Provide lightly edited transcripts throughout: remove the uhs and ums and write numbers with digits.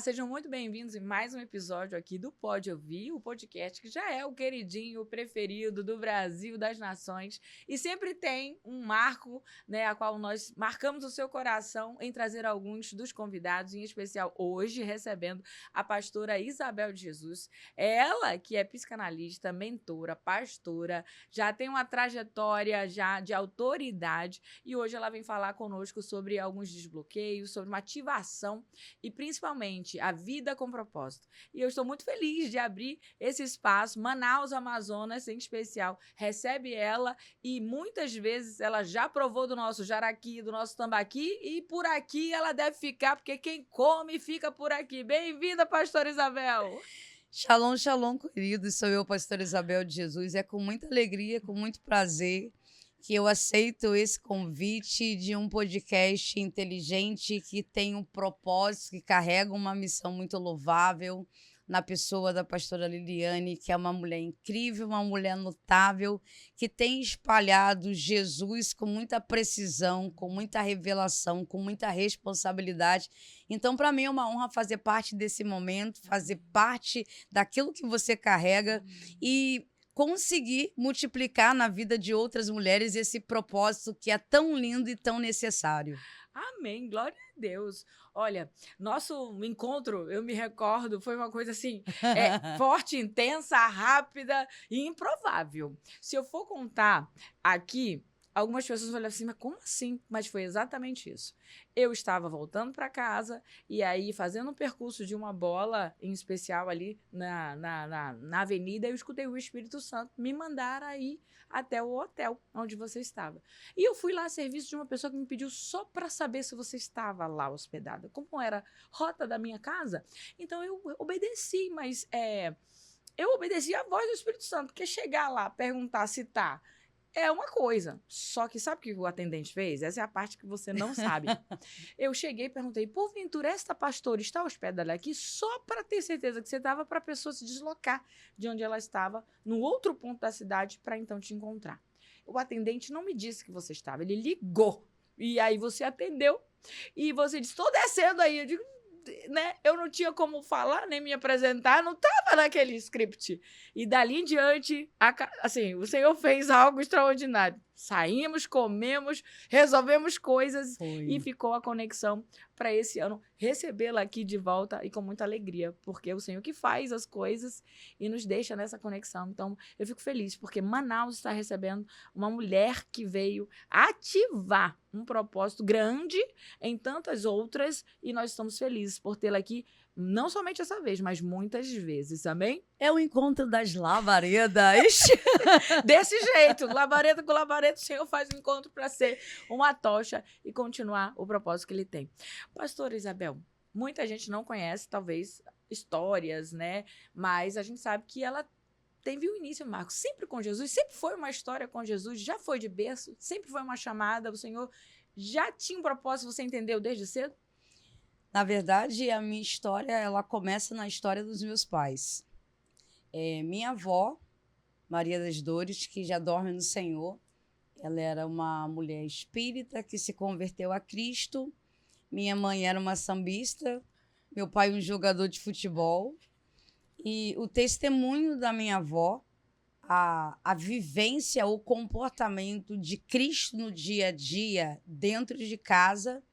sejam muito bem-vindos em mais um episódio aqui do Pode Ouvir, o podcast que já é o queridinho, o preferido do Brasil, das nações, e sempre tem um marco, né, a qual nós marcamos o seu coração em trazer alguns dos convidados, em especial hoje recebendo a pastora Isabel de Jesus, ela que é psicanalista, mentora, pastora, já tem uma trajetória já de autoridade e hoje ela vem falar conosco sobre alguns desbloqueios, sobre uma ativação e principalmente a vida com propósito. E eu estou muito feliz de abrir esse espaço. Manaus, Amazonas, em especial, recebe ela e muitas vezes ela já provou do nosso jaraqui, do nosso tambaqui e por aqui ela deve ficar, porque quem come fica por aqui. Bem-vinda, pastora Isabel! Shalom, shalom, queridos. Sou eu, pastora Isabel de Jesus. É com muita alegria, com muito prazer que eu aceito esse convite de um podcast inteligente que tem um propósito, que carrega uma missão muito louvável na pessoa da pastora Liliane, que é uma mulher incrível, uma mulher notável, que tem espalhado Jesus com muita precisão, com muita revelação, com muita responsabilidade. Então, para mim é uma honra fazer parte desse momento, fazer parte daquilo que você carrega e conseguir multiplicar na vida de outras mulheres esse propósito que é tão lindo e tão necessário. Amém, glória a Deus. Olha, nosso encontro, eu me recordo, foi uma coisa assim, forte, intensa, rápida e improvável. Se eu for contar aqui, algumas pessoas vão olhar assim, mas como assim? Mas foi exatamente isso. Eu estava voltando para casa e aí fazendo um percurso de uma bola, em especial ali na avenida, eu escutei o Espírito Santo me mandar aí até o hotel onde você estava. E eu fui lá a serviço de uma pessoa que me pediu só para saber se você estava lá hospedada. Como era a rota da minha casa, então eu obedeci, mas eu obedeci à voz do Espírito Santo, porque chegar lá, perguntar se tá, é uma coisa, só que sabe o que o atendente fez? Essa é a parte que você não sabe. Eu cheguei e perguntei, porventura, esta pastora está hospedada aqui só para ter certeza que você estava para a pessoa se deslocar de onde ela estava, no outro ponto da cidade, para então te encontrar. O atendente não me disse que você estava, ele ligou. E aí você atendeu e você disse, estou descendo aí. Eu digo, né? Eu não tinha como falar, nem me apresentar, não estava naquele script. E dali em diante, assim, o Senhor fez algo extraordinário. Saímos, comemos, resolvemos coisas e ficou a conexão para esse ano recebê-la aqui de volta e com muita alegria, porque é o Senhor que faz as coisas e nos deixa nessa conexão. Então, eu fico feliz, porque Manaus está recebendo uma mulher que veio ativar um propósito grande em tantas outras e nós estamos felizes por tê-la aqui, não somente essa vez, mas muitas vezes, amém? É o encontro das labaredas. Desse jeito, labareda com labareda, o Senhor faz um encontro para ser uma tocha e continuar o propósito que ele tem. Pastora Isabel, muita gente não conhece, talvez, histórias, né? Mas a gente sabe que ela teve o início, Marcos, sempre com Jesus, sempre foi uma história com Jesus, já foi de berço, sempre foi uma chamada, o Senhor já tinha um propósito, você entendeu desde cedo? Na verdade, a minha história, ela começa na história dos meus pais. Minha avó, Maria das Dores, que já dorme no Senhor, ela era uma mulher espírita que se converteu a Cristo. Minha mãe era uma sambista, meu pai um jogador de futebol. E o testemunho da minha avó, a vivência, o comportamento de Cristo no dia a dia, dentro de casa,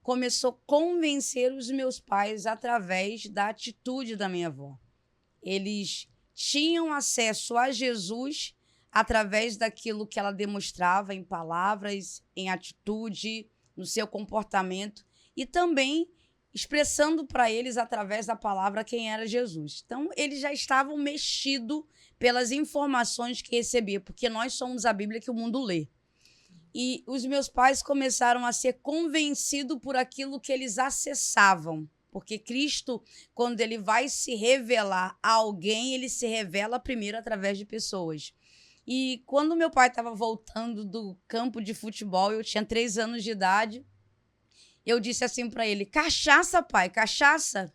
começou a convencer os meus pais através da atitude da minha avó. Eles tinham acesso a Jesus através daquilo que ela demonstrava em palavras, em atitude, no seu comportamento e também expressando para eles através da palavra quem era Jesus. Então, eles já estavam mexidos pelas informações que recebiam, porque nós somos a Bíblia que o mundo lê. E os meus pais começaram a ser convencidos por aquilo que eles acessavam. Porque Cristo, quando ele vai se revelar a alguém, ele se revela primeiro através de pessoas. E quando meu pai estava voltando do campo de futebol, eu tinha 3 anos de idade, eu disse assim para ele, cachaça, pai, cachaça.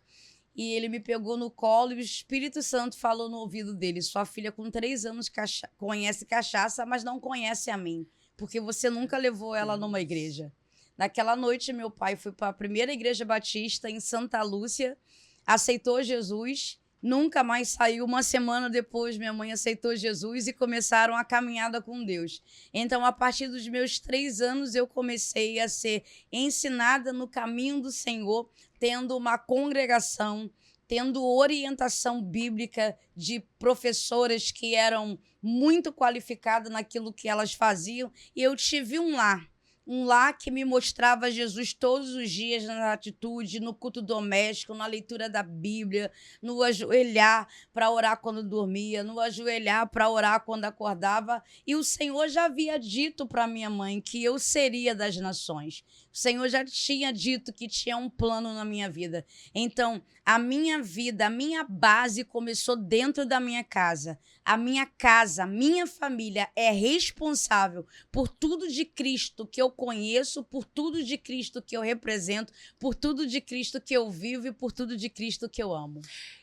E ele me pegou no colo e o Espírito Santo falou no ouvido dele, sua filha com 3 anos conhece cachaça, mas não conhece a mim, porque você nunca levou ela numa igreja. Naquela noite, meu pai foi para a primeira igreja batista em Santa Lúcia aceitou Jesus, nunca mais saiu. Uma semana depois, minha mãe aceitou Jesus e começaram a caminhada com Deus. Então, a partir dos meus 3 anos, eu comecei a ser ensinada no caminho do Senhor, tendo uma congregação, tendo orientação bíblica de professoras que eram muito qualificadas naquilo que elas faziam. E eu tive um lar que me mostrava Jesus todos os dias na atitude, no culto doméstico, na leitura da Bíblia, no ajoelhar para orar quando dormia, no ajoelhar para orar quando acordava. E o Senhor já havia dito para minha mãe que eu seria das nações. O Senhor já tinha dito que tinha um plano na minha vida. Então, a minha vida, a minha base começou dentro da minha casa. A minha casa, a minha família é responsável por tudo de Cristo que eu conheço, por tudo de Cristo que eu represento, por tudo de Cristo que eu vivo e por tudo de Cristo que eu amo.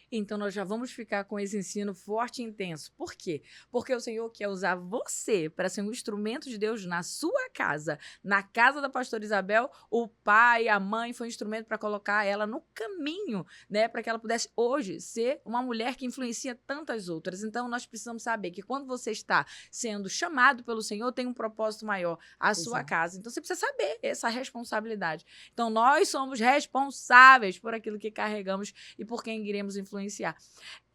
Então, nós já vamos ficar com esse ensino forte e intenso. Por quê? Porque o Senhor quer usar você para ser um instrumento de Deus na sua casa. Na casa da pastora Isabel, o pai, a mãe foi um instrumento para colocar ela no caminho, né? Para que ela pudesse hoje ser uma mulher que influencia tantas outras. Então, nós precisamos saber que quando você está sendo chamado pelo Senhor, tem um propósito maior, a sua casa. Então, você precisa saber essa responsabilidade. Então, nós somos responsáveis por aquilo que carregamos e por quem iremos influenciar.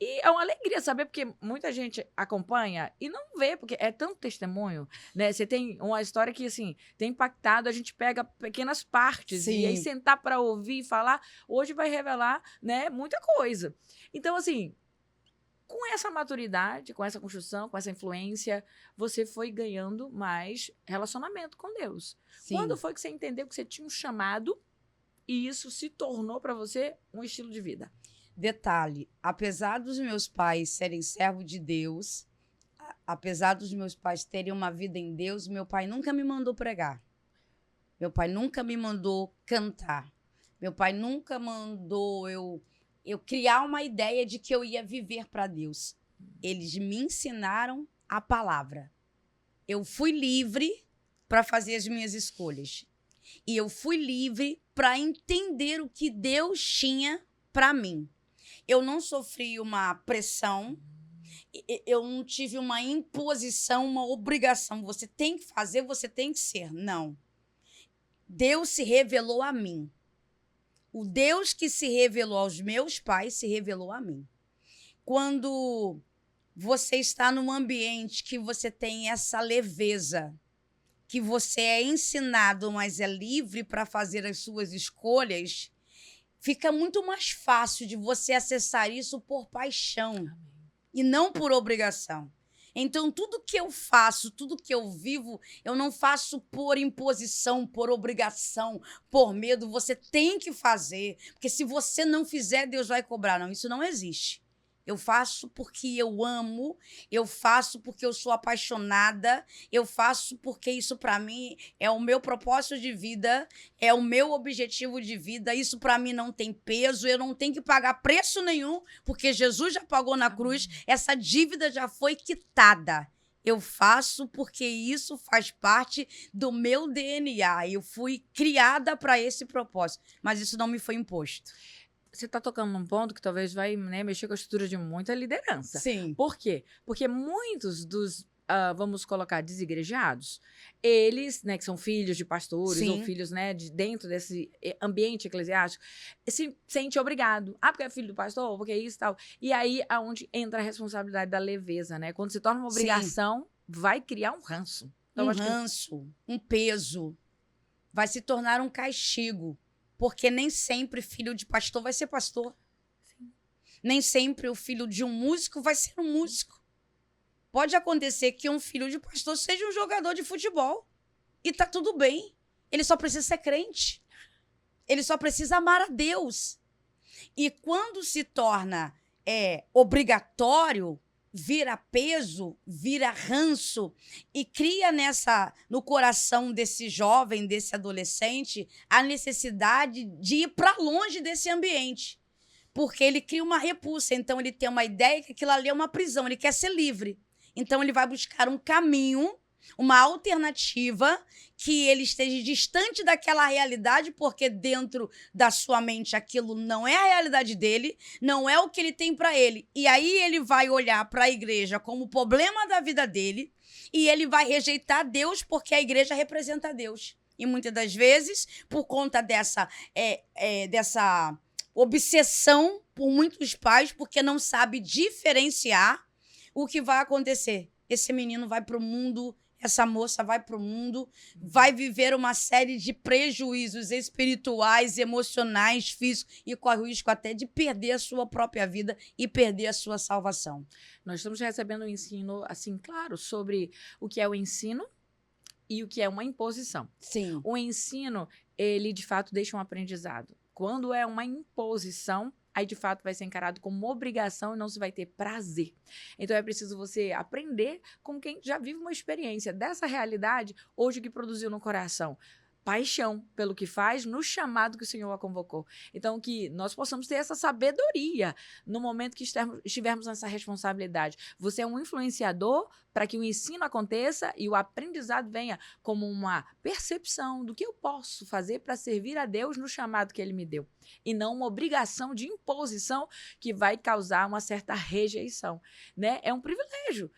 E é uma alegria saber, porque muita gente acompanha e não vê, porque é tanto testemunho, né? Você tem uma história que, assim, tem impactado, a gente pega pequenas partes. Sim. E aí sentar para ouvir e falar, hoje vai revelar, né, muita coisa. Então, assim, com essa maturidade, com essa construção, com essa influência, você foi ganhando mais relacionamento com Deus. Sim. Quando foi que você entendeu que você tinha um chamado e isso se tornou para você um estilo de vida? Detalhe, apesar dos meus pais serem servos de Deus, apesar dos meus pais terem uma vida em Deus, meu pai nunca me mandou pregar. Meu pai nunca me mandou cantar. Meu pai nunca mandou eu criar uma ideia de que eu ia viver para Deus. Eles me ensinaram a palavra. Eu fui livre para fazer as minhas escolhas. E eu fui livre para entender o que Deus tinha para mim. Eu não sofri uma pressão, eu não tive uma imposição, uma obrigação. Você tem que fazer, você tem que ser. Não. Deus se revelou a mim. O Deus que se revelou aos meus pais se revelou a mim. Quando você está num ambiente que você tem essa leveza, que você é ensinado, mas é livre para fazer as suas escolhas, fica muito mais fácil de você acessar isso por paixão. Amém. E não por obrigação. Então, tudo que eu faço, tudo que eu vivo, eu não faço por imposição, por obrigação, por medo. Você tem que fazer, porque se você não fizer, Deus vai cobrar. Não, isso não existe. Eu faço porque eu amo, eu faço porque eu sou apaixonada, eu faço porque isso para mim é o meu propósito de vida, é o meu objetivo de vida. Isso para mim não tem peso, eu não tenho que pagar preço nenhum, porque Jesus já pagou na cruz, essa dívida já foi quitada. Eu faço porque isso faz parte do meu DNA. Eu fui criada para esse propósito, mas isso não me foi imposto. Você está tocando num ponto que talvez vai, né, mexer com a estrutura de muita liderança. Sim. Por quê? Porque muitos dos, vamos colocar, desigrejados, eles, né, que são filhos de pastores, sim, ou filhos, né, dentro desse ambiente eclesiástico, se sente obrigado. Ah, porque é filho do pastor, porque é isso e tal. E aí, aonde entra a responsabilidade da leveza, né? Quando se torna uma obrigação, sim, vai criar um ranço. Então, um peso. Vai se tornar um castigo. Porque nem sempre filho de pastor vai ser pastor. Sim. Nem sempre o filho de um músico vai ser um músico. Pode acontecer que um filho de pastor seja um jogador de futebol. E tá tudo bem. Ele só precisa ser crente. Ele só precisa amar a Deus. E quando se torna obrigatório, vira peso, vira ranço e cria no coração desse jovem, desse adolescente, a necessidade de ir para longe desse ambiente. Porque ele cria uma repulsa, então ele tem uma ideia que aquilo ali é uma prisão, ele quer ser livre. Então ele vai buscar um caminho uma alternativa que ele esteja distante daquela realidade, porque dentro da sua mente aquilo não é a realidade dele, não é o que ele tem para ele. E aí ele vai olhar para a igreja como o problema da vida dele e ele vai rejeitar Deus porque a igreja representa Deus. E muitas das vezes, por conta dessa obsessão por muitos pais, porque não sabe diferenciar, o que vai acontecer? Esse menino vai para o mundo, essa moça vai para o mundo, vai viver uma série de prejuízos espirituais, emocionais, físicos, e corre o risco até de perder a sua própria vida e perder a sua salvação. Nós estamos recebendo um ensino, assim, claro, sobre o que é o ensino e o que é uma imposição. Sim. O ensino, ele, de fato, deixa um aprendizado. Quando é uma imposição, aí, de fato, vai ser encarado como uma obrigação e não se vai ter prazer. Então, é preciso você aprender com quem já vive uma experiência dessa realidade, hoje que produziu no coração paixão pelo que faz, no chamado que o Senhor a convocou. Então, que nós possamos ter essa sabedoria no momento que estivermos nessa responsabilidade. Você é um influenciador para que o ensino aconteça e o aprendizado venha como uma percepção do que eu posso fazer para servir a Deus no chamado que Ele me deu. E não uma obrigação de imposição que vai causar uma certa rejeição, né? É um privilégio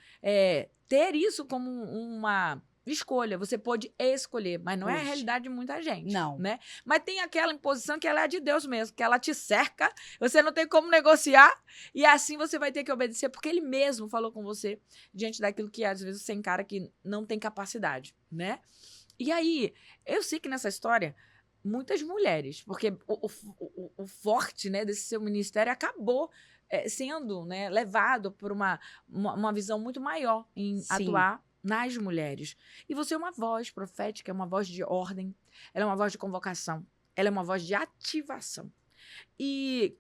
ter isso como uma escolha. Você pode escolher, mas não é a realidade de muita gente. Não. Né? Mas tem aquela imposição que ela é de Deus mesmo, que ela te cerca, você não tem como negociar, e assim você vai ter que obedecer, porque Ele mesmo falou com você diante daquilo que às vezes você encara que não tem capacidade, né? E aí, eu sei que nessa história, muitas mulheres, porque o forte, né, desse seu ministério acabou sendo, né, levado por uma visão muito maior em Sim. atuar nas mulheres. E você é uma voz profética, é uma voz de ordem, ela é uma voz de convocação, ela é uma voz de ativação. E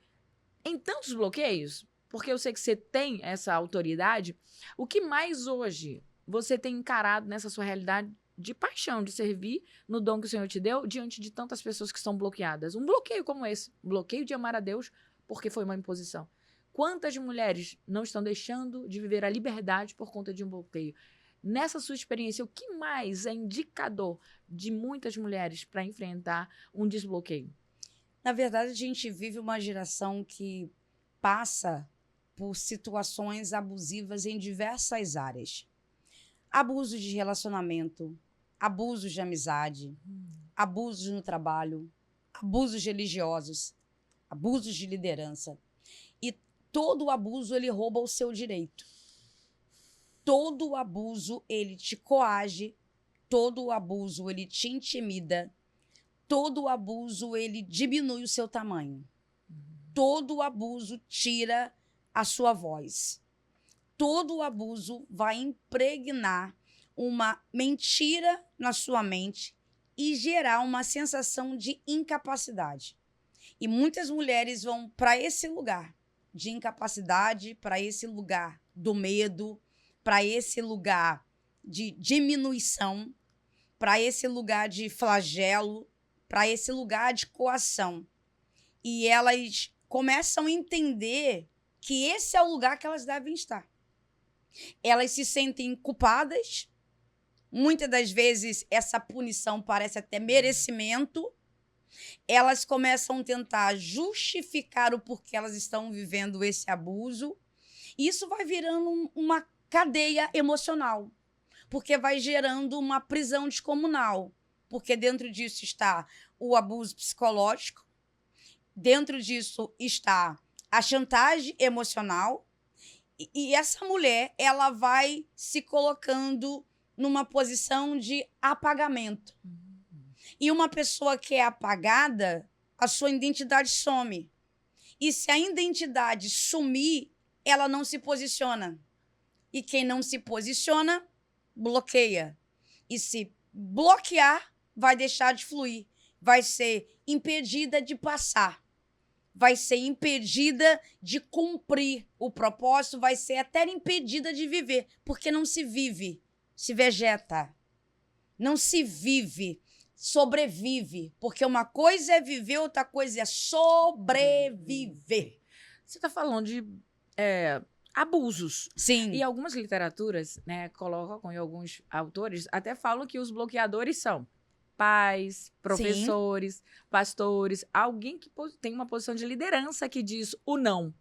em tantos bloqueios, porque eu sei que você tem essa autoridade, o que mais hoje você tem encarado nessa sua realidade de paixão, de servir no dom que o Senhor te deu, diante de tantas pessoas que estão bloqueadas? Um bloqueio como esse, um bloqueio de amar a Deus porque foi uma imposição. Quantas mulheres não estão deixando de viver a liberdade por conta de um bloqueio? Nessa sua experiência, o que mais é indicador de muitas mulheres para enfrentar um desbloqueio? Na verdade, a gente vive uma geração que passa por situações abusivas em diversas áreas. Abusos de relacionamento, abusos de amizade, abusos no trabalho, abusos religiosos, abusos de liderança. E todo abuso, ele rouba o seu direito. Todo abuso, ele te coage, todo abuso, ele te intimida, todo abuso, ele diminui o seu tamanho. Todo abuso tira a sua voz. Todo abuso vai impregnar uma mentira na sua mente e gerar uma sensação de incapacidade. E muitas mulheres vão para esse lugar de incapacidade, para esse lugar do medo, para esse lugar de diminuição, para esse lugar de flagelo, para esse lugar de coação. E elas começam a entender que esse é o lugar que elas devem estar. Elas se sentem culpadas. Muitas das vezes, essa punição parece até merecimento. Elas começam a tentar justificar o porquê elas estão vivendo esse abuso. E isso vai virando uma cadeia emocional, porque vai gerando uma prisão descomunal, porque dentro disso está o abuso psicológico, dentro disso está a chantagem emocional, e essa mulher, ela vai se colocando numa posição de apagamento. E uma pessoa que é apagada, a sua identidade some. E se a identidade sumir, ela não se posiciona. E quem não se posiciona, bloqueia. E se bloquear, vai deixar de fluir. Vai ser impedida de passar. Vai ser impedida de cumprir o propósito. Vai ser até impedida de viver. Porque não se vive, se vegeta. Não se vive, sobrevive. Porque uma coisa é viver, outra coisa é sobreviver. Você está falando de abusos. Sim. E algumas literaturas, né, colocam, e alguns autores até falam que os bloqueadores são pais, professores, pastores, alguém que tem uma posição de liderança que diz o não.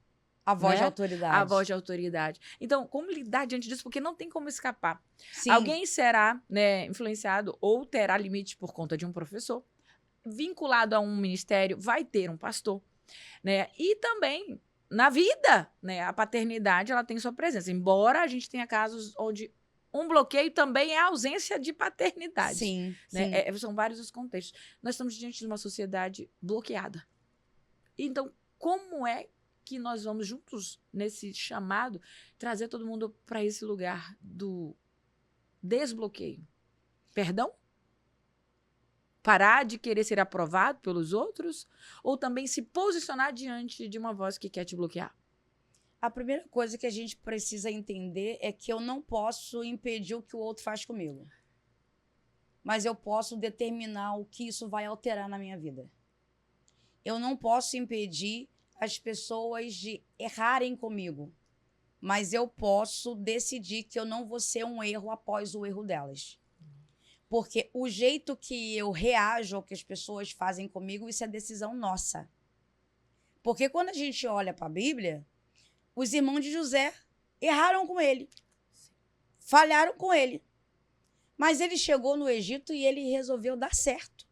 A voz né? de autoridade. A voz de autoridade. Então, como lidar diante disso? Porque não tem como escapar. Sim. Alguém será, né, influenciado ou terá limite por conta de um professor, vinculado a um ministério, vai ter um pastor, né? E também na vida, né, a paternidade ela tem sua presença. Embora a gente tenha casos onde um bloqueio também é a ausência de paternidade. Sim, né? sim. São vários os contextos. Nós estamos diante de uma sociedade bloqueada. Então, como é que nós vamos juntos nesse chamado trazer todo mundo para esse lugar do desbloqueio? Perdão? Parar de querer ser aprovado pelos outros? Ou também se posicionar diante de uma voz que quer te bloquear? A primeira coisa que a gente precisa entender é que eu não posso impedir o que o outro faz comigo. Mas eu posso determinar o que isso vai alterar na minha vida. Eu não posso impedir as pessoas de errarem comigo, mas eu posso decidir que eu não vou ser um erro após o erro delas. Porque o jeito que eu reajo ao que as pessoas fazem comigo, isso é decisão nossa. Porque quando a gente olha para a Bíblia, os irmãos de José erraram com ele, falharam com ele. Mas ele chegou no Egito e ele resolveu dar certo.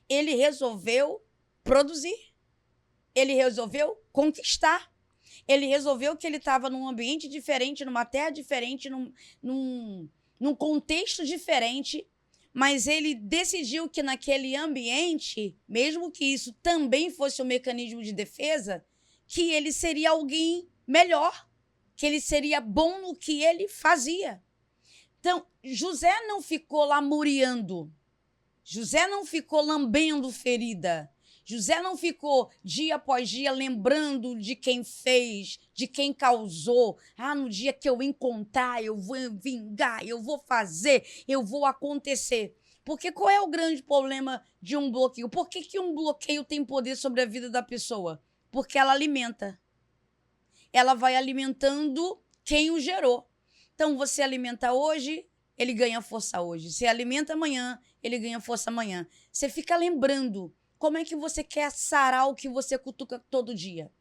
Ele resolveu produzir. Ele resolveu conquistar. Ele resolveu que ele estava num ambiente diferente, numa terra diferente, num contexto diferente, mas ele decidiu que naquele ambiente, mesmo que isso também fosse um mecanismo de defesa, que ele seria alguém melhor, que ele seria bom no que ele fazia. Então, José não ficou lamuriando, José não ficou lambendo ferida, José não ficou dia após dia lembrando de quem fez, de quem causou. Ah, no dia que eu encontrar, eu vou vingar, eu vou fazer, eu vou acontecer. Porque qual é o grande problema de um bloqueio? Por que um bloqueio tem poder sobre a vida da pessoa? Porque ela alimenta. Ela vai alimentando quem o gerou. Então, você alimenta hoje, ele ganha força hoje. Você alimenta amanhã, ele ganha força amanhã. Você fica lembrando. Como é que você quer sarar o que você cutuca todo dia?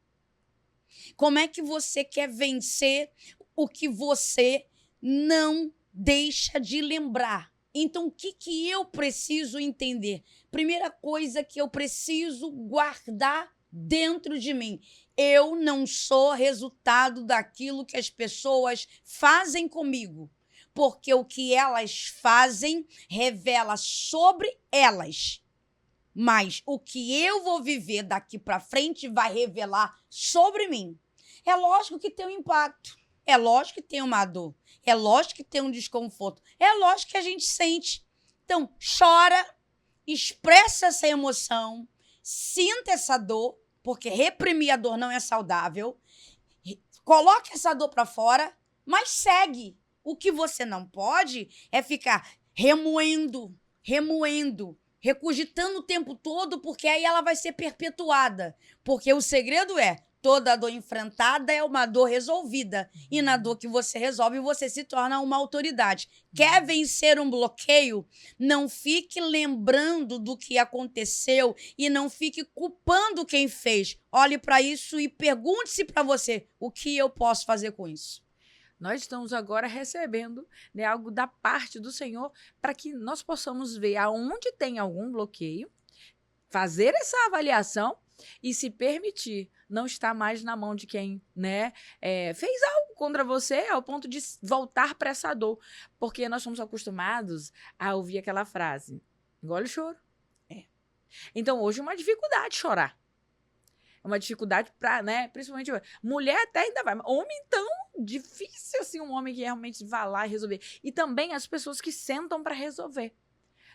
Como é que você quer vencer o que você não deixa de lembrar? Então, o que eu preciso entender? Primeira coisa que eu preciso guardar dentro de mim. Eu não sou resultado daquilo que as pessoas fazem comigo. Porque o que elas fazem revela sobre elas. Mas o que eu vou viver daqui para frente vai revelar sobre mim. É lógico que tem um impacto. É lógico que tem uma dor. É lógico que tem um desconforto. É lógico que a gente sente. Então, chora, expressa essa emoção, sinta essa dor, porque reprimir a dor não é saudável. Coloque essa dor para fora, mas segue. O que você não pode é ficar remoendo, recogitando o tempo todo, porque aí ela vai ser perpetuada. Porque o segredo é, toda dor enfrentada é uma dor resolvida. E na dor que você resolve, você se torna uma autoridade. Quer vencer um bloqueio? Não fique lembrando do que aconteceu e não fique culpando quem fez. Olhe para isso e pergunte-se para você, o que eu posso fazer com isso? Nós estamos agora recebendo, né, algo da parte do Senhor para que nós possamos ver aonde tem algum bloqueio, fazer essa avaliação e se permitir não estar mais na mão de quem, né, fez algo contra você ao ponto de voltar para essa dor. Porque nós somos acostumados a ouvir aquela frase, engole o choro. Então, hoje é uma dificuldade chorar. É uma dificuldade para, né, principalmente mulher até ainda vai, mas homem então difícil assim, um homem que realmente vá lá e resolver. E também as pessoas que sentam para resolver,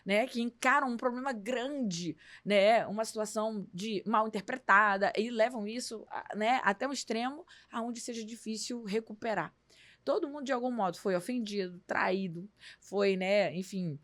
né, que encaram um problema grande, né, uma situação de mal interpretada e levam isso, né, até um extremo aonde seja difícil recuperar. Todo mundo de algum modo foi ofendido, traído, foi, né, enfim,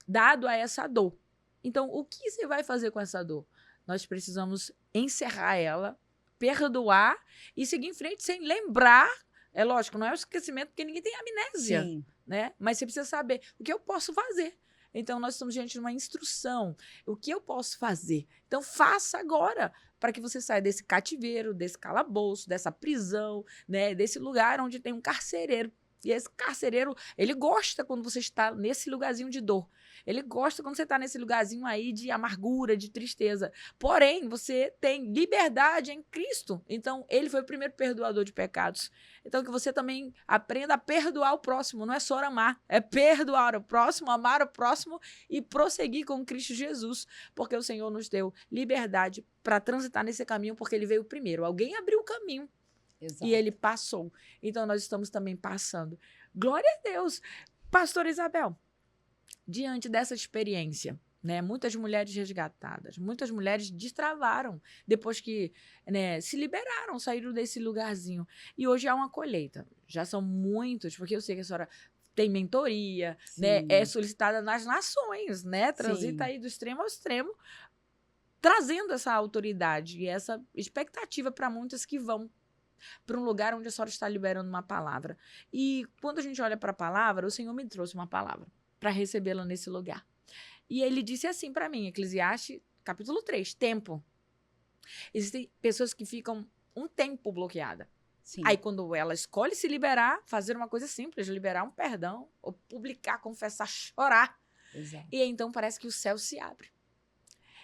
dado a essa dor. Então, o que você vai fazer com essa dor? Nós precisamos encerrar ela perdoar e seguir em frente sem lembrar. É lógico, não é o esquecimento, porque ninguém tem amnésia, Sim. né? Mas você precisa saber o que eu posso fazer. Então, nós estamos diante de uma instrução. O que eu posso fazer? Então, faça agora, para que você saia desse cativeiro, desse calabouço, dessa prisão, né? Desse lugar onde tem um carcereiro. E esse carcereiro, ele gosta quando você está nesse lugarzinho de dor. Ele gosta quando você está nesse lugarzinho aí de amargura, de tristeza. Porém, você tem liberdade em Cristo. Então, ele foi o primeiro perdoador de pecados. Então, que você também aprenda a perdoar o próximo. Não é só amar, é perdoar o próximo, amar o próximo e prosseguir com Cristo Jesus. Porque o Senhor nos deu liberdade para transitar nesse caminho, porque ele veio primeiro. Alguém abriu o caminho. Exato. E ele passou. Então, nós estamos também passando. Glória a Deus. Pastora Isabel, diante dessa experiência, né, muitas mulheres resgatadas, muitas mulheres destravaram depois que, né, se liberaram, saíram desse lugarzinho. E hoje há uma colheita. Já são muitos, porque eu sei que a senhora tem mentoria, né, é solicitada nas nações, né, transita aí do extremo ao extremo, trazendo essa autoridade e essa expectativa para muitas que vão para um lugar onde a senhora está liberando uma palavra. E quando a gente olha para a palavra, o Senhor me trouxe uma palavra para recebê-la nesse lugar. E ele disse assim para mim, Eclesiastes, capítulo 3, tempo. Existem pessoas que ficam um tempo bloqueada. Sim. Aí, quando ela escolhe se liberar, fazer uma coisa simples, liberar um perdão, ou publicar, confessar, chorar. Exato. E então parece que o céu se abre.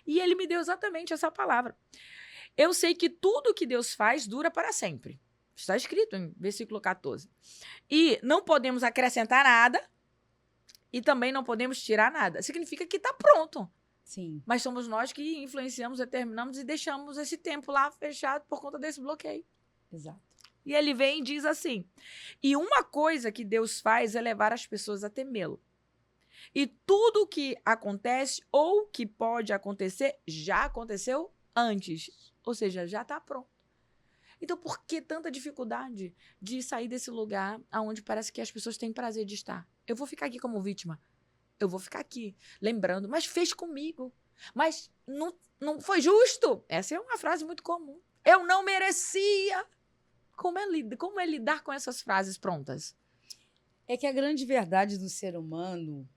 E ele me deu exatamente essa palavra. Eu sei que tudo que Deus faz dura para sempre. Está escrito em versículo 14. E não podemos acrescentar nada e também não podemos tirar nada. Significa que está pronto. Sim. Mas somos nós que influenciamos, determinamos e deixamos esse tempo lá fechado por conta desse bloqueio. Exato. E ele vem e diz assim, e uma coisa que Deus faz é levar as pessoas a temê-lo. E tudo o que acontece ou que pode acontecer, já aconteceu antes. Ou seja, já está pronto. Então, por que tanta dificuldade de sair desse lugar onde parece que as pessoas têm prazer de estar? Eu vou ficar aqui como vítima. Eu vou ficar aqui lembrando, mas fez comigo. Mas não foi justo. Essa é uma frase muito comum. Eu não merecia. Como é lidar com essas frases prontas? É que a grande verdade do ser humano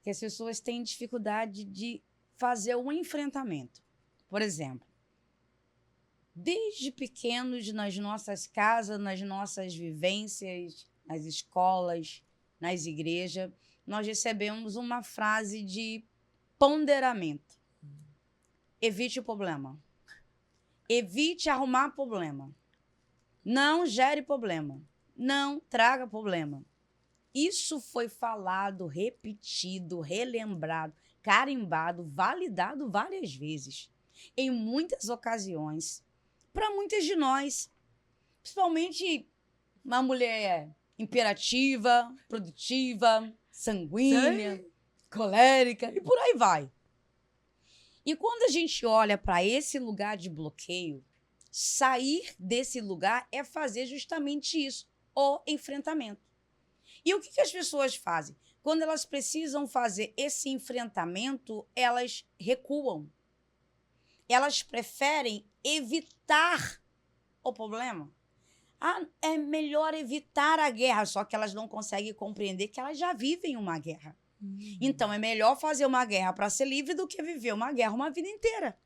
é que as pessoas têm dificuldade de fazer um enfrentamento. Por exemplo, desde pequenos, nas nossas casas, nas nossas vivências, nas escolas, nas igrejas, nós recebemos uma frase de ponderamento. Evite o problema. Evite arrumar problema. Não gere problema. Não traga problema. Isso foi falado, repetido, relembrado, carimbado, validado várias vezes, em muitas ocasiões, para muitas de nós, principalmente uma mulher imperativa, produtiva, sanguínea, colérica e por aí vai. E quando a gente olha para esse lugar de bloqueio, sair desse lugar é fazer justamente isso, o enfrentamento. E o que as pessoas fazem? Quando elas precisam fazer esse enfrentamento, elas recuam. Elas preferem evitar o problema. Ah, é melhor evitar a guerra, só que elas não conseguem compreender que elas já vivem uma guerra. Então, é melhor fazer uma guerra para ser livre do que viver uma guerra uma vida inteira.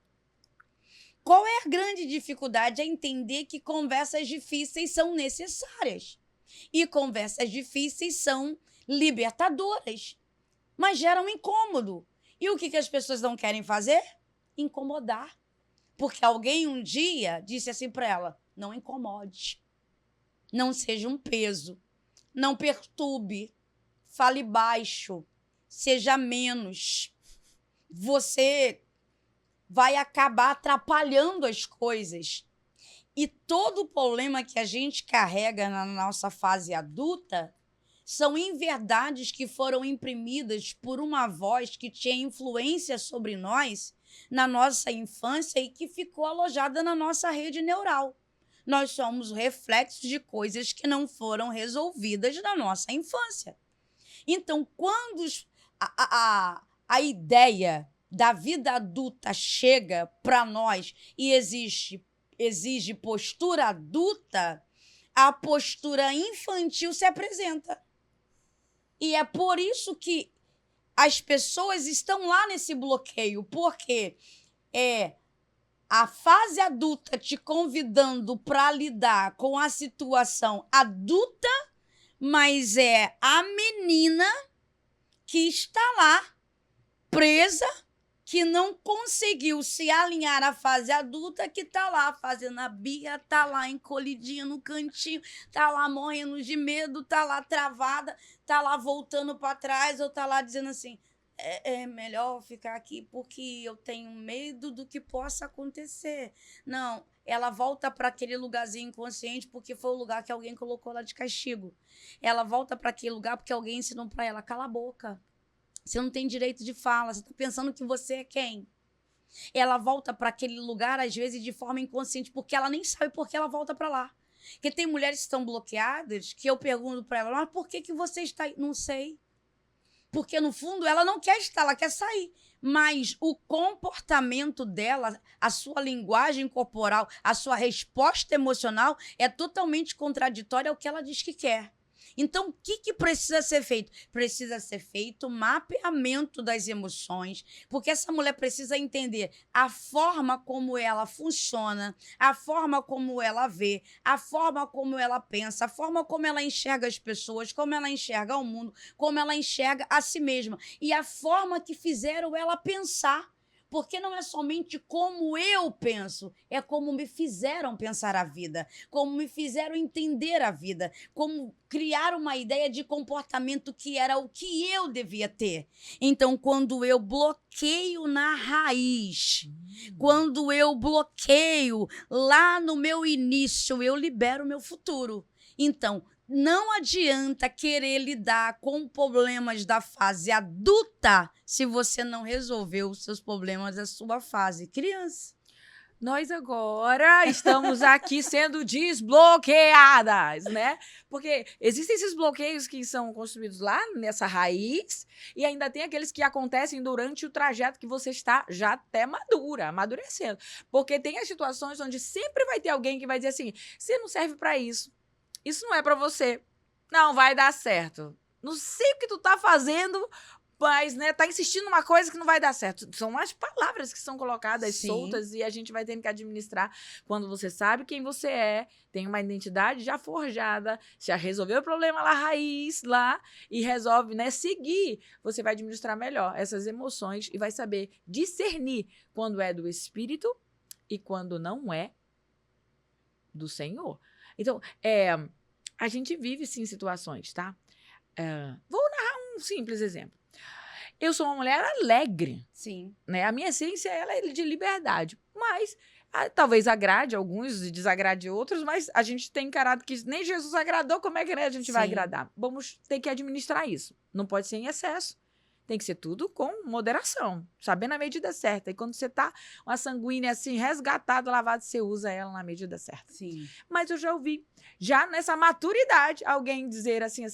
Qual é a grande dificuldade? É entender que conversas difíceis são necessárias. E conversas difíceis são libertadoras, mas geram incômodo. E o que as pessoas não querem fazer? Incomodar. Porque alguém um dia disse assim para ela, não incomode, não seja um peso, não perturbe, fale baixo, seja menos. Você vai acabar atrapalhando as coisas. E todo o problema que a gente carrega na nossa fase adulta são inverdades que foram imprimidas por uma voz que tinha influência sobre nós na nossa infância e que ficou alojada na nossa rede neural. Nós somos reflexos de coisas que não foram resolvidas na nossa infância. Então, quando a ideia da vida adulta chega para nós e existe exige postura adulta, a postura infantil se apresenta. E é por isso que as pessoas estão lá nesse bloqueio, porque é a fase adulta te convidando para lidar com a situação adulta, mas é a menina que está lá presa, que não conseguiu se alinhar à fase adulta, que está lá fazendo a birra, está lá encolhidinha no cantinho, está lá morrendo de medo, está lá travada, está lá voltando para trás, ou está lá dizendo assim, é melhor ficar aqui porque eu tenho medo do que possa acontecer. Não, ela volta para aquele lugarzinho inconsciente porque foi o lugar que alguém colocou ela de castigo. Ela volta para aquele lugar porque alguém ensinou para ela, cala a boca. Você não tem direito de fala, você está pensando que você é quem? Ela volta para aquele lugar, às vezes, de forma inconsciente, porque ela nem sabe por que ela volta para lá. Porque tem mulheres que estão bloqueadas, que eu pergunto para ela, mas por que você está aí? Não sei. Porque, no fundo, ela não quer estar, ela quer sair. Mas o comportamento dela, a sua linguagem corporal, a sua resposta emocional é totalmente contraditória ao que ela diz que quer. Então, o que precisa ser feito? Precisa ser feito mapeamento das emoções, porque essa mulher precisa entender a forma como ela funciona, a forma como ela vê, a forma como ela pensa, a forma como ela enxerga as pessoas, como ela enxerga o mundo, como ela enxerga a si mesma e a forma que fizeram ela pensar. Porque não é somente como eu penso, é como me fizeram pensar a vida, como me fizeram entender a vida, como criar uma ideia de comportamento que era o que eu devia ter. Então, quando eu bloqueio na raiz, quando eu bloqueio lá no meu início, eu libero o meu futuro. Então, não adianta querer lidar com problemas da fase adulta se você não resolveu os seus problemas da sua fase criança. Nós agora estamos aqui sendo desbloqueadas, né? Porque existem esses bloqueios que são construídos lá nessa raiz e ainda tem aqueles que acontecem durante o trajeto que você está já até madura, amadurecendo. Porque tem as situações onde sempre vai ter alguém que vai dizer assim, você não serve para isso. Isso não é pra você. Não vai dar certo. Não sei o que tu tá fazendo, mas, né, tá insistindo numa coisa que não vai dar certo. São as palavras que são colocadas soltas e a gente vai tendo que administrar quando você sabe quem você é, tem uma identidade já forjada, já resolveu o problema lá, raiz, lá, e resolve, né, seguir. Você vai administrar melhor essas emoções e vai saber discernir quando é do espírito e quando não é do Senhor. Então, a gente vive, sim, situações, tá? Vou narrar um simples exemplo. Eu sou uma mulher alegre. Sim. Né? A minha essência ela é de liberdade. Mas talvez agrade alguns e desagrade outros, mas a gente tem encarado que nem Jesus agradou, como é que a gente vai agradar? Vamos ter que administrar isso. Não pode ser em excesso. Tem que ser tudo com moderação, sabendo a medida certa. E quando você tá uma sanguínea assim, resgatada, lavada, você usa ela na medida certa. Sim. Mas eu já ouvi, já nessa maturidade, alguém dizer assim,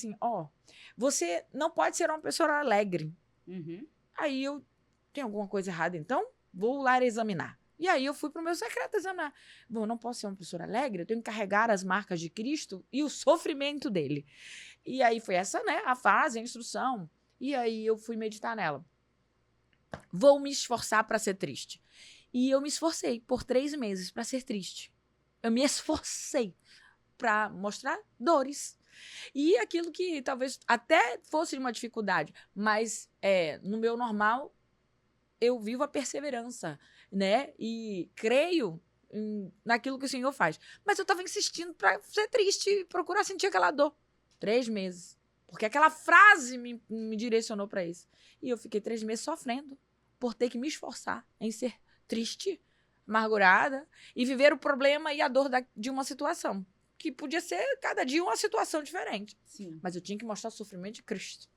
você não pode ser uma pessoa alegre. Uhum. Aí eu, tem alguma coisa errada então? Vou lá examinar. E aí eu fui pro meu secreto examinar. Bom, eu não posso ser uma pessoa alegre, eu tenho que carregar as marcas de Cristo e o sofrimento dele. E aí foi essa, né, a fase, a instrução. E aí eu fui meditar nela. Vou me esforçar para ser triste. E eu me esforcei por 3 meses para ser triste. Eu me esforcei para mostrar dores. E aquilo que talvez até fosse uma dificuldade, mas no meu normal eu vivo a perseverança, né? E creio naquilo que o Senhor faz. Mas eu estava insistindo para ser triste e procurar sentir aquela dor. 3 meses. Porque aquela frase me direcionou para isso. E eu fiquei 3 meses sofrendo por ter que me esforçar em ser triste, amargurada e viver o problema e a dor de uma situação. Que podia ser, cada dia, uma situação diferente. Sim. Mas eu tinha que mostrar o sofrimento de Cristo.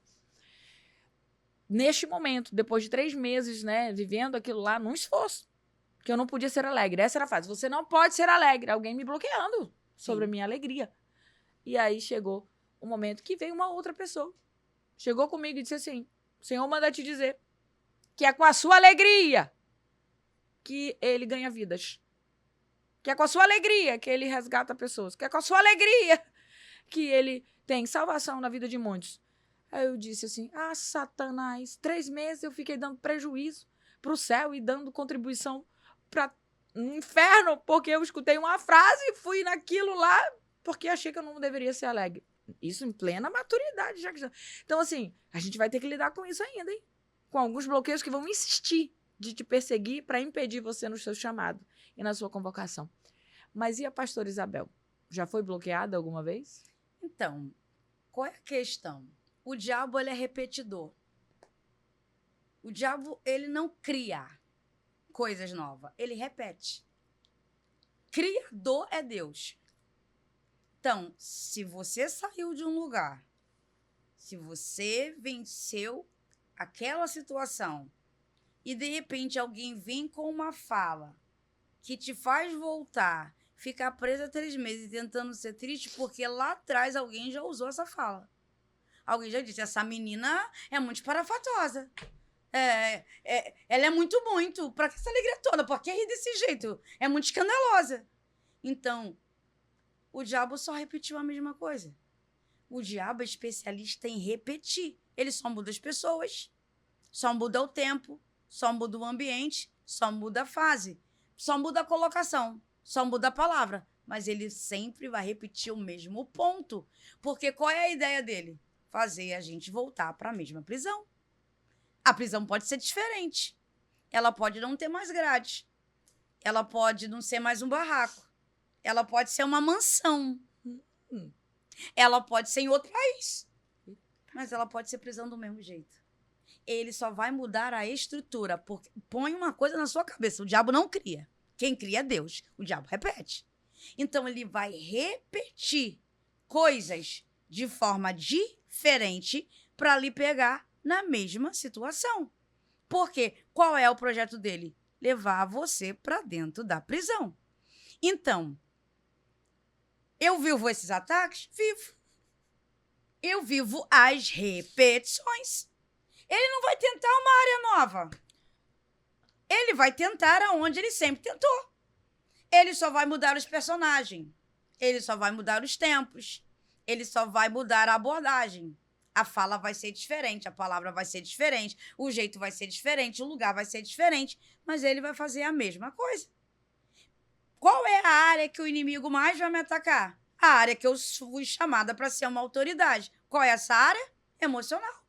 Neste momento, depois de 3 meses, né, vivendo aquilo lá, num esforço, que eu não podia ser alegre. Essa era a fase. Você não pode ser alegre. Alguém me bloqueando sobre a minha alegria. E aí chegou o momento que veio uma outra pessoa. Chegou comigo e disse assim, o Senhor manda te dizer que é com a sua alegria que ele ganha vidas. que é com a sua alegria que ele resgata pessoas, que é com a sua alegria que ele tem salvação na vida de muitos. Aí eu disse assim, Satanás, 3 meses eu fiquei dando prejuízo para o céu e dando contribuição para o inferno, porque eu escutei uma frase e fui naquilo lá, porque achei que eu não deveria ser alegre. Isso em plena maturidade. Então, assim, a gente vai ter que lidar com isso ainda, hein? Com alguns bloqueios que vão insistir de te perseguir para impedir você no seu chamado e na sua convocação. Mas e a pastora Isabel? Já foi bloqueada alguma vez? Então, qual é a questão? O diabo, ele é repetidor. O diabo, ele não cria coisas novas, ele repete. Criador é Deus. Então, se você saiu de um lugar, se você venceu aquela situação e, de repente, alguém vem com uma fala que te faz voltar, ficar presa 3 meses tentando ser triste, porque lá atrás alguém já usou essa fala. Alguém já disse, essa menina é muito parafatosa. Ela é muito. Pra que essa alegria toda? Por que rir desse jeito? É muito escandalosa. Então, o diabo só repetiu a mesma coisa. O diabo é especialista em repetir. Ele só muda as pessoas, só muda o tempo, só muda o ambiente, só muda a fase, só muda a colocação, só muda a palavra. Mas ele sempre vai repetir o mesmo ponto. Porque qual é a ideia dele? Fazer a gente voltar para a mesma prisão. A prisão pode ser diferente. Ela pode não ter mais grade. Ela pode não ser mais um barraco. Ela pode ser uma mansão. Ela pode ser em outro país. Mas ela pode ser prisão do mesmo jeito. Ele só vai mudar a estrutura. Porque põe uma coisa na sua cabeça. O diabo não cria. Quem cria é Deus. O diabo repete. Então, ele vai repetir coisas de forma diferente para lhe pegar na mesma situação. Porque qual é o projeto dele? Levar você para dentro da prisão. Então, eu vivo esses ataques? Vivo. Eu vivo as repetições. Ele não vai tentar uma área nova. Ele vai tentar aonde ele sempre tentou. Ele só vai mudar os personagens. Ele só vai mudar os tempos. Ele só vai mudar a abordagem. A fala vai ser diferente, a palavra vai ser diferente, o jeito vai ser diferente, o lugar vai ser diferente, mas ele vai fazer a mesma coisa. Qual é a área que o inimigo mais vai me atacar? A área que eu fui chamada para ser uma autoridade. Qual é essa área? Emocional.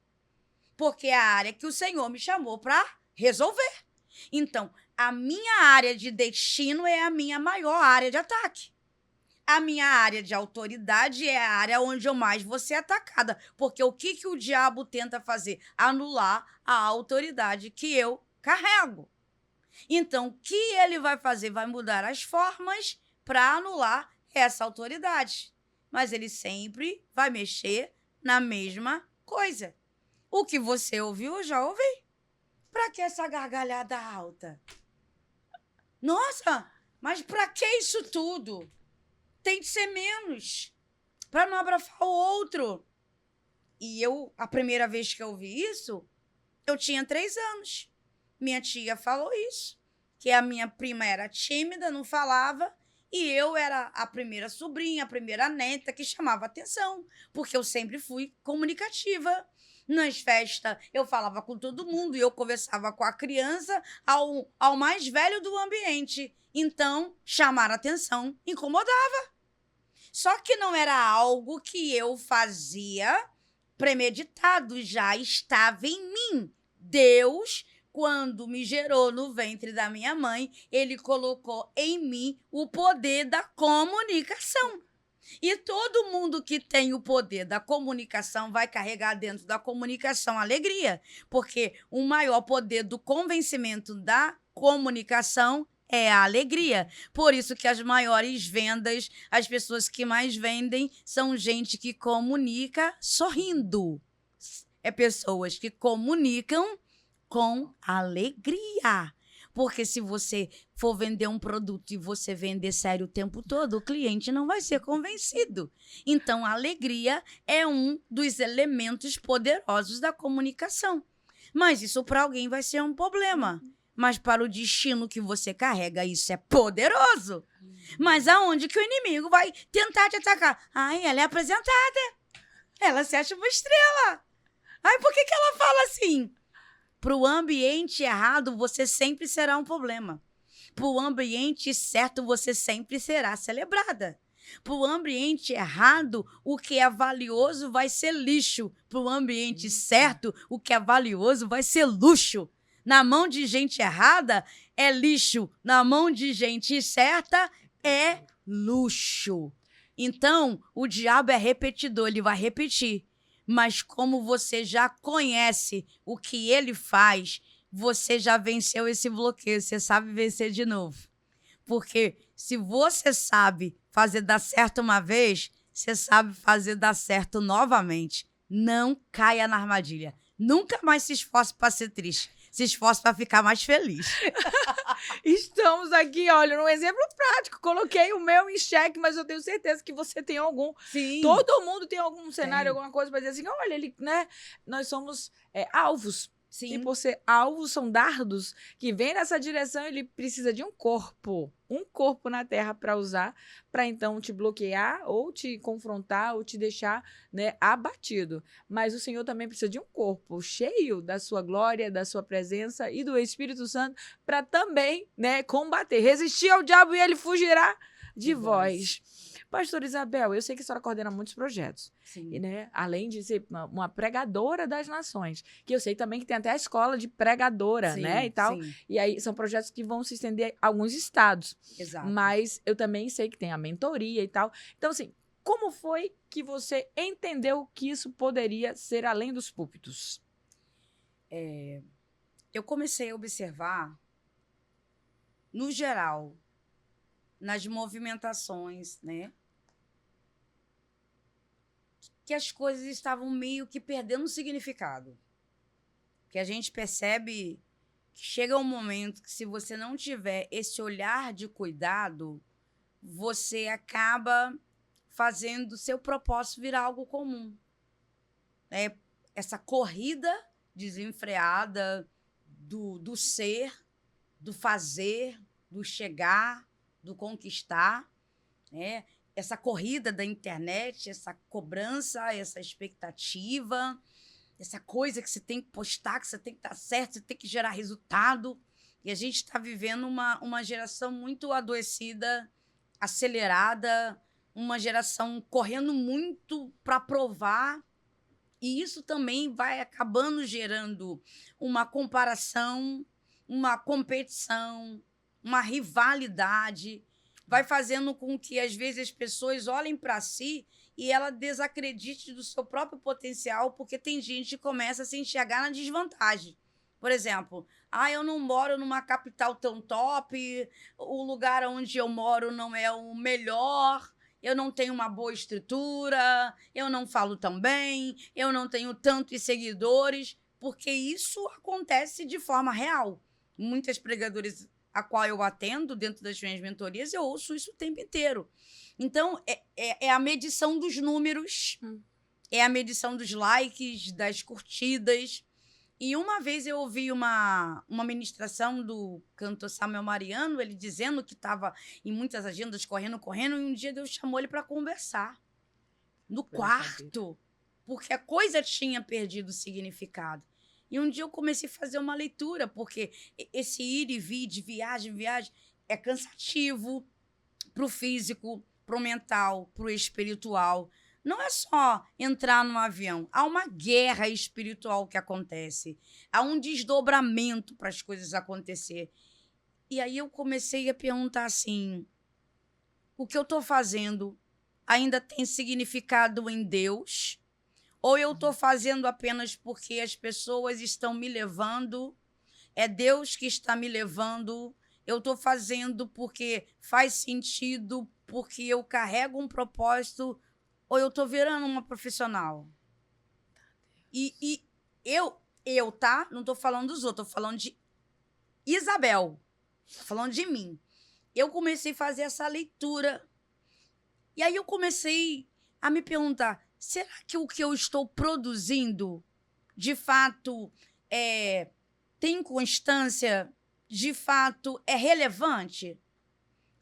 Porque é a área que o Senhor me chamou para resolver. Então, a minha área de destino é a minha maior área de ataque. A minha área de autoridade é a área onde eu mais vou ser atacada. Porque o que o diabo tenta fazer? Anular a autoridade que eu carrego. Então, o que ele vai fazer? Vai mudar as formas para anular essa autoridade. Mas ele sempre vai mexer na mesma coisa. O que você ouviu, eu já ouvi. Para que essa gargalhada alta? Nossa, mas para que isso tudo? Tem de ser menos, para não abafar o outro. E a primeira vez que eu ouvi isso, eu tinha 3 anos. Minha tia falou isso, que a minha prima era tímida, não falava, e eu era a primeira sobrinha, a primeira neta que chamava atenção, porque eu sempre fui comunicativa. Nas festas, eu falava com todo mundo e eu conversava com a criança ao mais velho do ambiente. Então, chamar atenção incomodava. Só que não era algo que eu fazia premeditado, já estava em mim. Deus, quando me gerou no ventre da minha mãe, ele colocou em mim o poder da comunicação. E todo mundo que tem o poder da comunicação vai carregar dentro da comunicação alegria, porque o maior poder do convencimento da comunicação é a alegria. Por isso que as maiores vendas, as pessoas que mais vendem, são gente que comunica sorrindo. É pessoas que comunicam com alegria. Porque se você for vender um produto e você vender sério o tempo todo, o cliente não vai ser convencido. Então, a alegria é um dos elementos poderosos da comunicação. Mas isso para alguém vai ser um problema. mas para o destino que você carrega, isso é poderoso. Mas aonde que o inimigo vai tentar te atacar? Ai, ela é apresentada. Ela se acha uma estrela. Ai, por que ela fala assim? Para o ambiente errado, você sempre será um problema. Para o ambiente certo, você sempre será celebrada. Para o ambiente errado, o que é valioso vai ser lixo. Para o ambiente certo, o que é valioso vai ser luxo. Na mão de gente errada, é lixo. Na mão de gente certa, é luxo. Então, o diabo é repetidor, ele vai repetir. Mas como você já conhece o que ele faz, você já venceu esse bloqueio, você sabe vencer de novo. Porque se você sabe fazer dar certo uma vez, você sabe fazer dar certo novamente. Não caia na armadilha. Nunca mais se esforce para ser triste. Se esforce para ficar mais feliz. Estamos aqui, olha, num exemplo prático. Coloquei o meu em xeque, mas eu tenho certeza que você tem algum. Sim. Todo mundo tem algum cenário, alguma coisa para dizer assim, olha, ele, né? Nós somos alvos. Sim. E por ser alvos, são dardos que vêm nessa direção, ele precisa de um corpo na Terra para usar, para então te bloquear, ou te confrontar, ou te deixar, né, abatido. Mas o Senhor também precisa de um corpo cheio da sua glória, da sua presença e do Espírito Santo, para também, né, combater, resistir ao diabo e ele fugirá de vós. Pastora Isabel, eu sei que a senhora coordena muitos projetos. Sim. E, né, além de ser uma pregadora das nações, que eu sei também que tem até a escola de pregadora, Sim, né, e tal. sim. E aí são projetos que vão se estender a alguns estados. Exato. Mas eu também sei que tem a mentoria e tal. Então, assim, como foi que você entendeu que isso poderia ser além dos púlpitos? Eu comecei a observar, no geral, nas movimentações, né? Que as coisas estavam meio que perdendo significado. Que a gente percebe que chega um momento que, se você não tiver esse olhar de cuidado, você acaba fazendo seu propósito virar algo comum. Essa corrida desenfreada do ser, do fazer, do chegar, do conquistar, né? Essa corrida da internet, essa cobrança, essa expectativa, essa coisa que você tem que postar, que você tem que estar certo, você tem que gerar resultado. E a gente está vivendo uma geração muito adoecida, acelerada, uma geração correndo muito para provar. E isso também vai acabando gerando uma comparação, uma competição, uma rivalidade. Vai fazendo com que, às vezes, as pessoas olhem para si e ela desacredite do seu próprio potencial, porque tem gente que começa a se enxergar na desvantagem. Por exemplo, eu não moro numa capital tão top, o lugar onde eu moro não é o melhor, eu não tenho uma boa estrutura, eu não falo tão bem, eu não tenho tantos seguidores, porque isso acontece de forma real. Muitas pregadoras a qual eu atendo dentro das minhas mentorias, eu ouço isso o tempo inteiro. Então, é a medição dos números, é a medição dos likes, das curtidas. E uma vez eu ouvi uma ministração do cantor Samuel Mariano, ele dizendo que estava em muitas agendas, correndo, e um dia Deus chamou ele para conversar no quarto, porque a coisa tinha perdido significado. E um dia eu comecei a fazer uma leitura, porque esse ir e vir de viagem, é cansativo para o físico, para o mental, para o espiritual. Não é só entrar num avião. Há uma guerra espiritual que acontece. Há um desdobramento para as coisas acontecer. E aí eu comecei a perguntar assim, o que eu estou fazendo ainda tem significado em Deus? Ou eu estou fazendo apenas porque as pessoas estão me levando? É Deus que está me levando? Eu estou fazendo porque faz sentido, porque eu carrego um propósito? Ou eu estou virando uma profissional? E eu, tá? Não estou falando dos outros, estou falando de Isabel. Estou falando de mim. Eu comecei a fazer essa leitura. E aí eu comecei a me perguntar, será que o que eu estou produzindo, de fato, tem constância de fato, é relevante?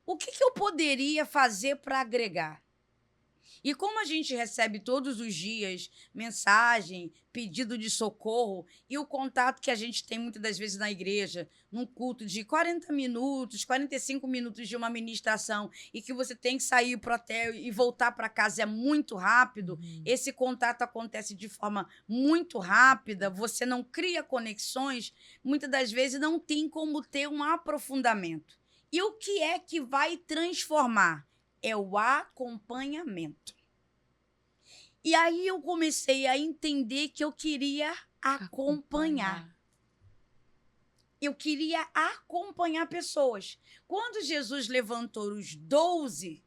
O que eu poderia fazer para agregar? E como a gente recebe todos os dias mensagem, pedido de socorro e o contato que a gente tem muitas das vezes na igreja, num culto de 40 minutos, 45 minutos de uma ministração e que você tem que sair para o hotel e voltar para casa é muito rápido, esse contato acontece de forma muito rápida, você não cria conexões, muitas das vezes não tem como ter um aprofundamento. E o que é que vai transformar? É o acompanhamento. E aí eu comecei a entender que eu queria acompanhar. Eu queria acompanhar pessoas. Quando Jesus levantou os 12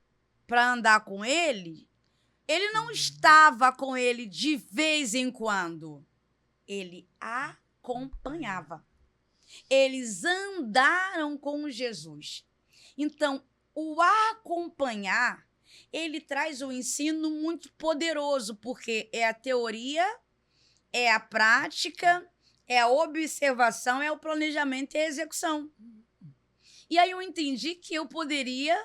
para andar com ele, ele não estava com ele de vez em quando. Ele acompanhava. Eles andaram com Jesus. Então, o acompanhar, ele traz um ensino muito poderoso, porque é a teoria, é a prática, é a observação, é o planejamento e a execução. E aí eu entendi que eu poderia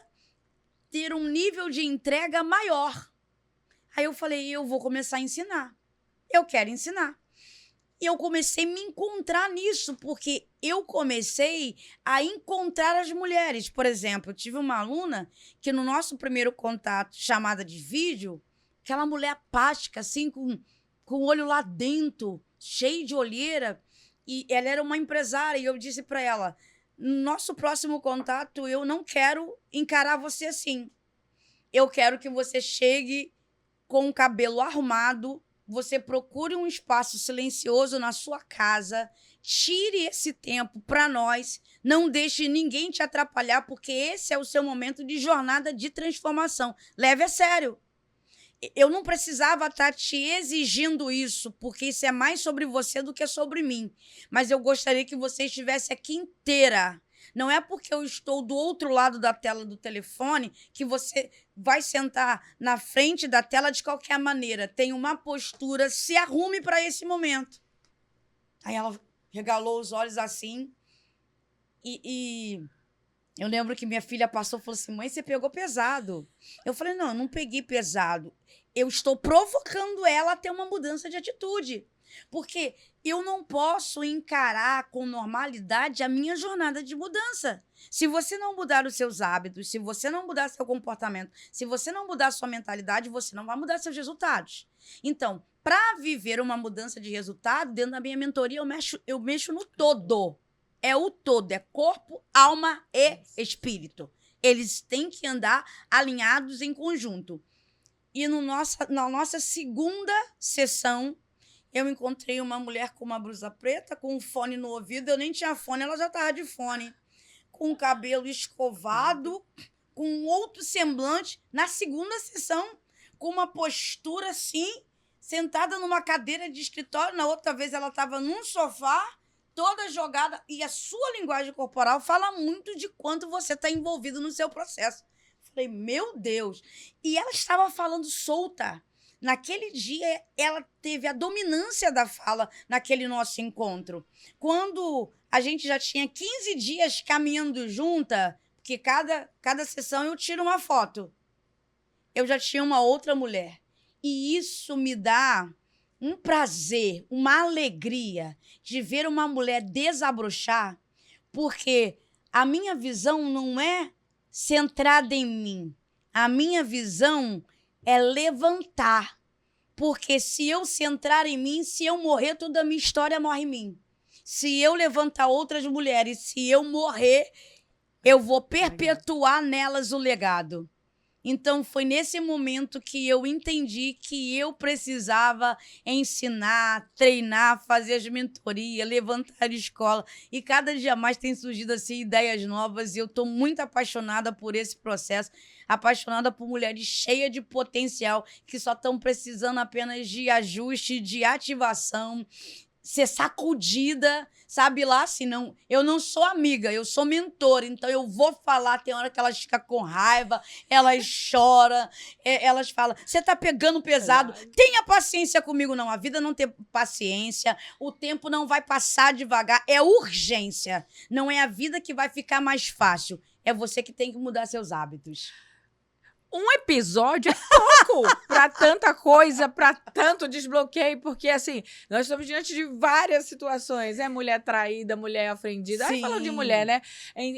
ter um nível de entrega maior. Aí eu falei, eu vou começar a ensinar. Eu quero ensinar. E eu comecei a me encontrar nisso, porque eu comecei a encontrar as mulheres. Por exemplo, eu tive uma aluna que no nosso primeiro contato, chamada de vídeo, aquela mulher apática, assim, com o olho lá dentro, cheio de olheira, e ela era uma empresária, e eu disse para ela, no nosso próximo contato, eu não quero encarar você assim. Eu quero que você chegue com o cabelo arrumado, você procure um espaço silencioso na sua casa, tire esse tempo para nós, não deixe ninguém te atrapalhar, porque esse é o seu momento de jornada de transformação. Leve a sério. Eu não precisava estar te exigindo isso, porque isso é mais sobre você do que sobre mim. Mas eu gostaria que você estivesse aqui inteira. Não é porque eu estou do outro lado da tela do telefone que você vai sentar na frente da tela de qualquer maneira. Tem uma postura, se arrume para esse momento. Aí ela regalou os olhos assim. E eu lembro que minha filha passou e falou assim, mãe, você pegou pesado. Eu falei, não, eu não peguei pesado. Eu estou provocando ela a ter uma mudança de atitude. Porque eu não posso encarar com normalidade a minha jornada de mudança. Se você não mudar os seus hábitos, se você não mudar seu comportamento, se você não mudar sua mentalidade, você não vai mudar seus resultados. Então, para viver uma mudança de resultado, dentro da minha mentoria, eu mexo no todo. É o todo, é corpo, alma e espírito. Eles têm que andar alinhados em conjunto. E na nossa segunda sessão, eu encontrei uma mulher com uma blusa preta, com um fone no ouvido. Eu nem tinha fone, ela já estava de fone. Com o cabelo escovado, com um outro semblante. Na segunda sessão, com uma postura assim, sentada numa cadeira de escritório. Na outra vez, ela estava num sofá, toda jogada. E a sua linguagem corporal fala muito de quanto você está envolvido no seu processo. Falei, meu Deus. E ela estava falando solta. Naquele dia, ela teve a dominância da fala naquele nosso encontro. Quando a gente já tinha 15 dias caminhando junta, porque cada sessão eu tiro uma foto, eu já tinha uma outra mulher. E isso me dá um prazer, uma alegria de ver uma mulher desabrochar, porque a minha visão não é centrada em mim. A minha visão é levantar. Porque se eu centrar em mim, se eu morrer, toda a minha história morre em mim. Se eu levantar outras mulheres, se eu morrer, eu vou perpetuar nelas o legado. Então, foi nesse momento que eu entendi que eu precisava ensinar, treinar, fazer as mentorias, levantar escola. E cada dia mais tem surgido assim, ideias novas e eu estou muito apaixonada por esse processo, apaixonada por mulheres cheias de potencial que só estão precisando apenas de ajuste, de ativação, ser sacudida, sabe lá, assim, não, eu não sou amiga, eu sou mentora, então eu vou falar, tem hora que elas ficam com raiva, elas choram, elas falam, você tá pegando pesado, tenha paciência comigo, não, a vida não tem paciência, o tempo não vai passar devagar, é urgência, não é a vida que vai ficar mais fácil, é você que tem que mudar seus hábitos. Um episódio é pouco para tanta coisa, para tanto desbloqueio, porque assim, nós estamos diante de várias situações, mulher traída, mulher ofendida, aí falando de mulher, né,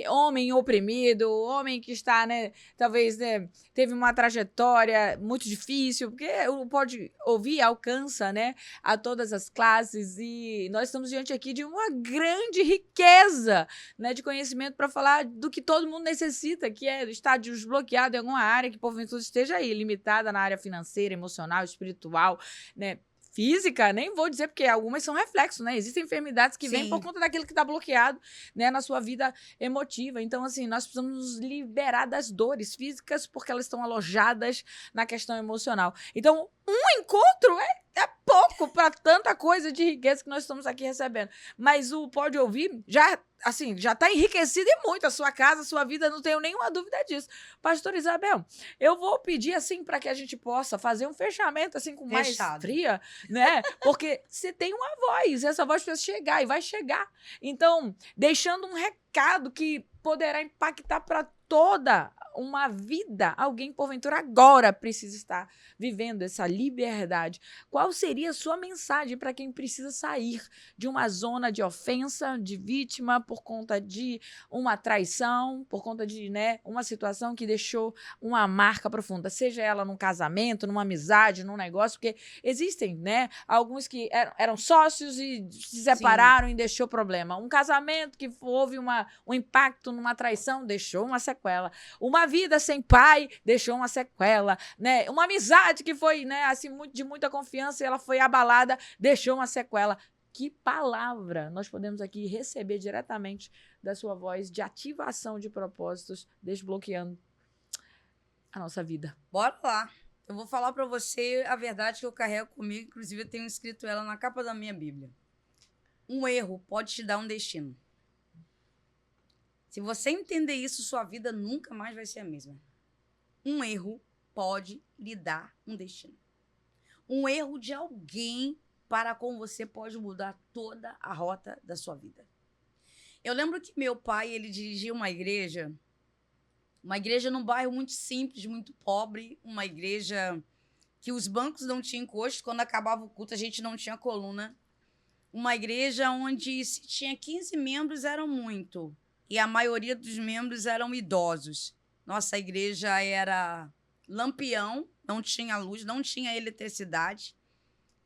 homem oprimido, homem que está, né, talvez, né, teve uma trajetória muito difícil, porque pode ouvir, alcança, né, a todas as classes, e nós estamos diante aqui de uma grande riqueza, né, de conhecimento para falar do que todo mundo necessita, que é estar desbloqueado em alguma área que porventura esteja aí, limitada na área financeira, emocional, espiritual, né? Física, nem vou dizer, porque algumas são reflexos, né? Existem enfermidades que vêm por conta daquilo que está bloqueado, né, na sua vida emotiva. Então, assim, nós precisamos nos liberar das dores físicas porque elas estão alojadas na questão emocional. Então, um encontro é pouco para tanta coisa de riqueza que nós estamos aqui recebendo. Mas o Pode Ouvir já está enriquecido e muito a sua casa, a sua vida, não tenho nenhuma dúvida disso. Pastor Isabel, eu vou pedir, assim, para que a gente possa fazer um fechamento, assim, com maestria, né? Porque você tem uma voz, essa voz precisa chegar e vai chegar. Então, deixando um recado que poderá impactar para toda uma vida. Alguém, porventura, agora precisa estar vivendo essa liberdade. Qual seria a sua mensagem para quem precisa sair de uma zona de ofensa, de vítima, por conta de uma traição, por conta de, né, uma situação que deixou uma marca profunda, seja ela num casamento, numa amizade, num negócio, porque existem, né, alguns que eram sócios e se separaram e deixou problema. Um casamento que houve um impacto numa traição, deixou uma sequela. Uma vida sem pai deixou uma sequela, né? Uma amizade que foi, né, assim, de muita confiança e ela foi abalada, deixou uma sequela. Que palavra nós podemos aqui receber diretamente da sua voz de ativação de propósitos, desbloqueando a nossa vida? Bora lá. Eu vou falar para você a verdade que eu carrego comigo, inclusive eu tenho escrito ela na capa da minha Bíblia. Um erro pode te dar um destino. Se você entender isso, sua vida nunca mais vai ser a mesma. Um erro pode lhe dar um destino. Um erro de alguém para com você pode mudar toda a rota da sua vida. Eu lembro que meu pai, ele dirigia uma igreja num bairro muito simples, muito pobre, uma igreja que os bancos não tinham encosto, quando acabava o culto a gente não tinha coluna. Uma igreja onde se tinha 15 membros eram muito. E a maioria dos membros eram idosos. Nossa igreja era lampião, não tinha luz, não tinha eletricidade.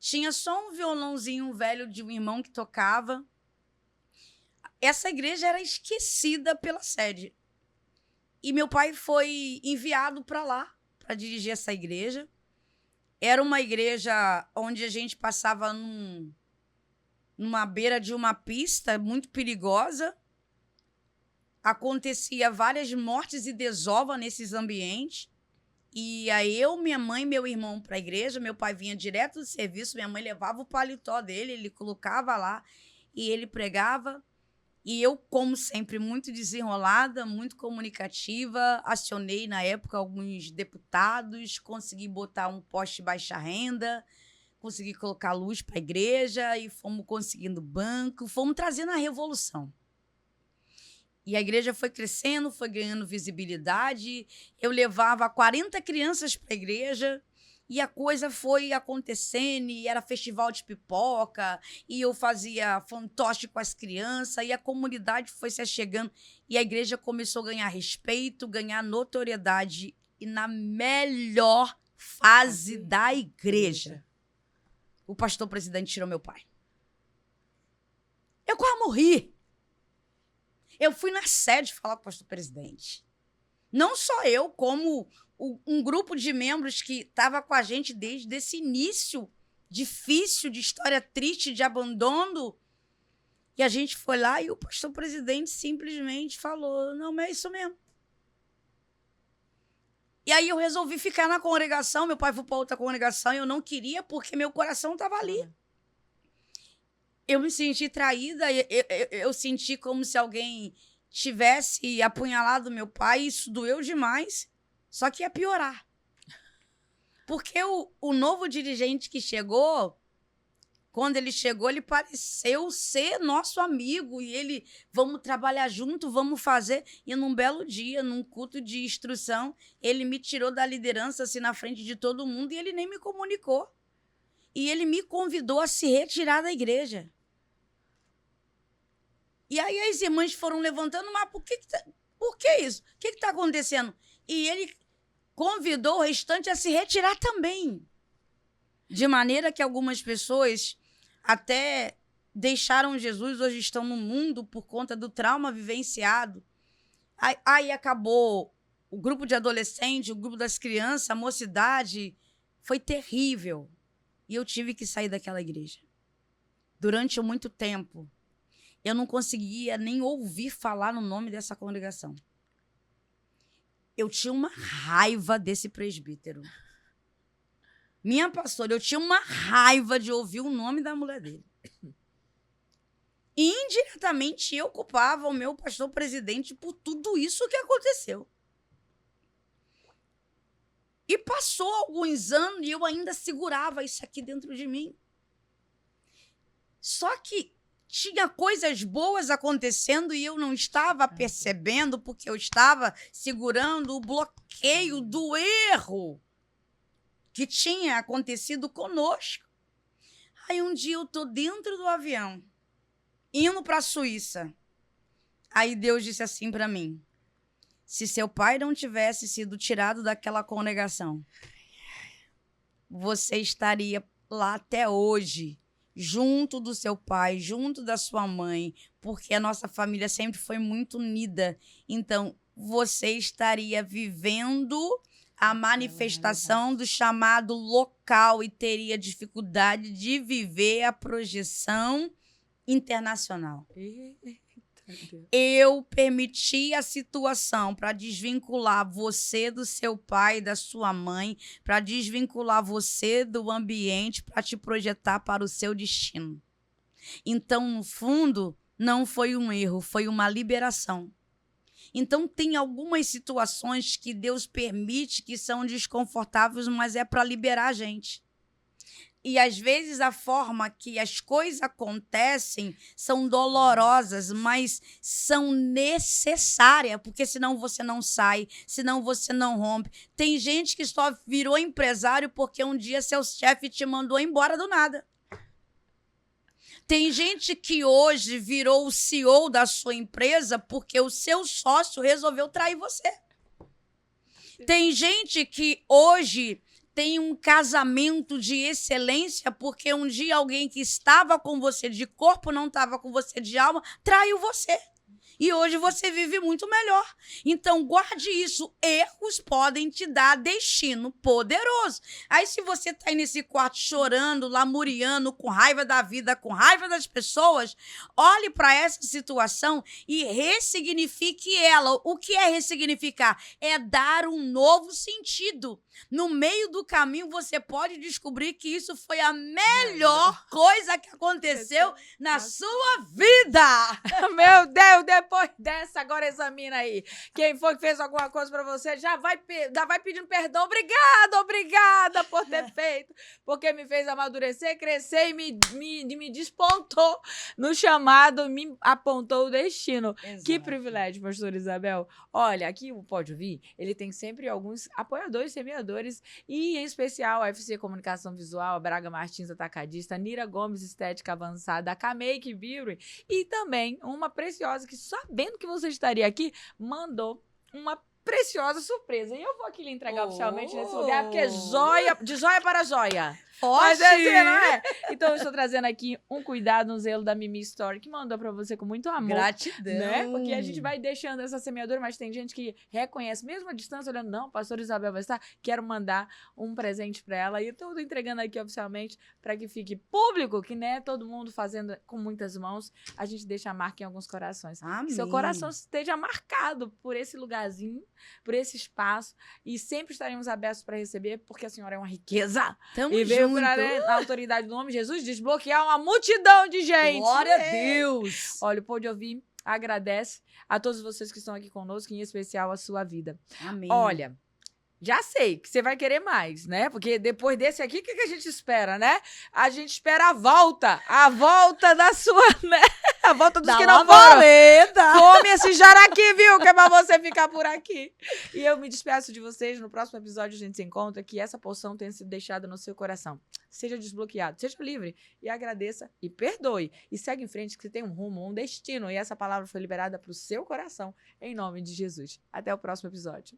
Tinha só um violãozinho velho de um irmão que tocava. Essa igreja era esquecida pela sede. E meu pai foi enviado para lá, para dirigir essa igreja. Era uma igreja onde a gente passava numa beira de uma pista muito perigosa. Acontecia várias mortes e desova nesses ambientes. E aí eu, minha mãe e meu irmão para a igreja. Meu pai vinha direto do serviço, minha mãe levava o paletó dele, ele colocava lá e ele pregava. E eu, como sempre, muito desenrolada, muito comunicativa, acionei na época alguns deputados, consegui botar um poste de baixa renda, consegui colocar luz para a igreja e fomos conseguindo banco, fomos trazendo a revolução. E a igreja foi crescendo, foi ganhando visibilidade. Eu levava 40 crianças para a igreja e a coisa foi acontecendo. E era festival de pipoca, e eu fazia fantoche com as crianças, e a comunidade foi se achegando. E a igreja começou a ganhar respeito, ganhar notoriedade. E na melhor fase da igreja, o pastor presidente tirou meu pai. Eu quase morri. Eu fui na sede falar com o pastor presidente. Não só eu, como um grupo de membros que estava com a gente desde esse início difícil, de história triste, de abandono. E a gente foi lá e o pastor presidente simplesmente falou, não, mas é isso mesmo. E aí eu resolvi ficar na congregação, meu pai foi para outra congregação e eu não queria porque meu coração estava ali. eu me senti traída, eu senti como se alguém tivesse apunhalado meu pai, isso doeu demais, só que ia piorar. Porque o novo dirigente que chegou, quando ele chegou, ele pareceu ser nosso amigo, e ele, vamos trabalhar junto, vamos fazer. E num belo dia, num culto de instrução, ele me tirou da liderança, assim, na frente de todo mundo, e ele nem me comunicou. E ele me convidou a se retirar da igreja. E aí as irmãs foram levantando, mas por que isso? O que está acontecendo? E ele convidou o restante a se retirar também. De maneira que algumas pessoas até deixaram Jesus, hoje estão no mundo por conta do trauma vivenciado. Aí acabou o grupo de adolescentes, o grupo das crianças, a mocidade. Foi terrível. E eu tive que sair daquela igreja. Durante muito tempo, eu não conseguia nem ouvir falar no nome dessa congregação. Eu tinha uma raiva desse presbítero. Minha pastora, eu tinha uma raiva de ouvir o nome da mulher dele. E, indiretamente, eu culpava o meu pastor presidente por tudo isso que aconteceu. E passou alguns anos e eu ainda segurava isso aqui dentro de mim. Só que tinha coisas boas acontecendo e eu não estava percebendo, porque eu estava segurando o bloqueio do erro que tinha acontecido conosco. Aí um dia eu estou dentro do avião, indo para a Suíça. Aí Deus disse assim para mim: se seu pai não tivesse sido tirado daquela congregação, você estaria lá até hoje, junto do seu pai, junto da sua mãe, porque a nossa família sempre foi muito unida. Então, você estaria vivendo a manifestação do chamado local e teria dificuldade de viver a projeção internacional. Eu permiti a situação para desvincular você do seu pai e da sua mãe, para desvincular você do ambiente, para te projetar para o seu destino. Então, no fundo, não foi um erro, foi uma liberação. Então, tem algumas situações que Deus permite que são desconfortáveis, mas é para liberar a gente. E, às vezes, a forma que as coisas acontecem são dolorosas, mas são necessárias, porque senão você não sai, senão você não rompe. Tem gente que só virou empresário porque um dia seu chefe te mandou embora do nada. Tem gente que hoje virou o CEO da sua empresa porque o seu sócio resolveu trair você. Tem gente que hoje tem um casamento de excelência porque um dia alguém que estava com você de corpo, não estava com você de alma, traiu você. E hoje você vive muito melhor. Então, guarde isso. Erros podem te dar destino poderoso. Aí, se você está aí nesse quarto chorando, lamuriando, com raiva da vida, com raiva das pessoas, olhe para essa situação e ressignifique ela. O que é ressignificar? É dar um novo sentido. No meio do caminho, você pode descobrir que isso foi a melhor coisa que aconteceu na sua vida. Meu Deus, depois dessa, agora examina aí. Quem foi que fez alguma coisa pra você, já vai pedindo perdão. Obrigada por ter feito. Porque me fez amadurecer, crescer e me despontou no chamado, me apontou o destino. Exato. Que privilégio, pastora Isabel. Olha, aqui o Pode Ouvir, ele tem sempre alguns apoiadores, semeadores, e em especial a FC Comunicação Visual, a Braga Martins Atacadista, a Nira Gomes Estética Avançada, a K-Make Beauty e também uma preciosa que, sabendo que você estaria aqui, mandou uma preciosa surpresa. E eu vou aqui lhe entregar oficialmente nesse lugar, porque é joia, de joia para joia. Mas é assim, não é? Então eu estou trazendo aqui um cuidado, um zelo da Mimi Story, que mandou para você com muito amor. Gratidão. Né? Porque a gente vai deixando essa semeadora, mas tem gente que reconhece, mesmo à distância, olhando, não, pastor Isabel vai estar, quero mandar um presente para ela. E eu estou entregando aqui oficialmente para que fique público, que né, todo mundo fazendo com muitas mãos, a gente deixa a marca em alguns corações. Amém. Que seu coração esteja marcado por esse lugarzinho, por esse espaço, e sempre estaremos abertos para receber, porque a senhora é uma riqueza. Tamo e veio junto. procurarei na autoridade do nome de Jesus desbloquear uma multidão de gente. Glória a Deus! Olha, o Pode Ouvir agradece a todos vocês que estão aqui conosco, em especial a sua vida. Amém. Olha, já sei que você vai querer mais, né? Porque depois desse aqui, o que a gente espera, né? A gente espera a volta da sua, né? A volta dos que não foram. Come esse jaraqui, viu? Que é pra você ficar por aqui. E eu me despeço de vocês. No próximo episódio a gente se encontra. Que essa porção tenha sido deixada no seu coração. Seja desbloqueado, seja livre. E agradeça e perdoe. E segue em frente que você tem um rumo, um destino. E essa palavra foi liberada pro seu coração. Em nome de Jesus. Até o próximo episódio.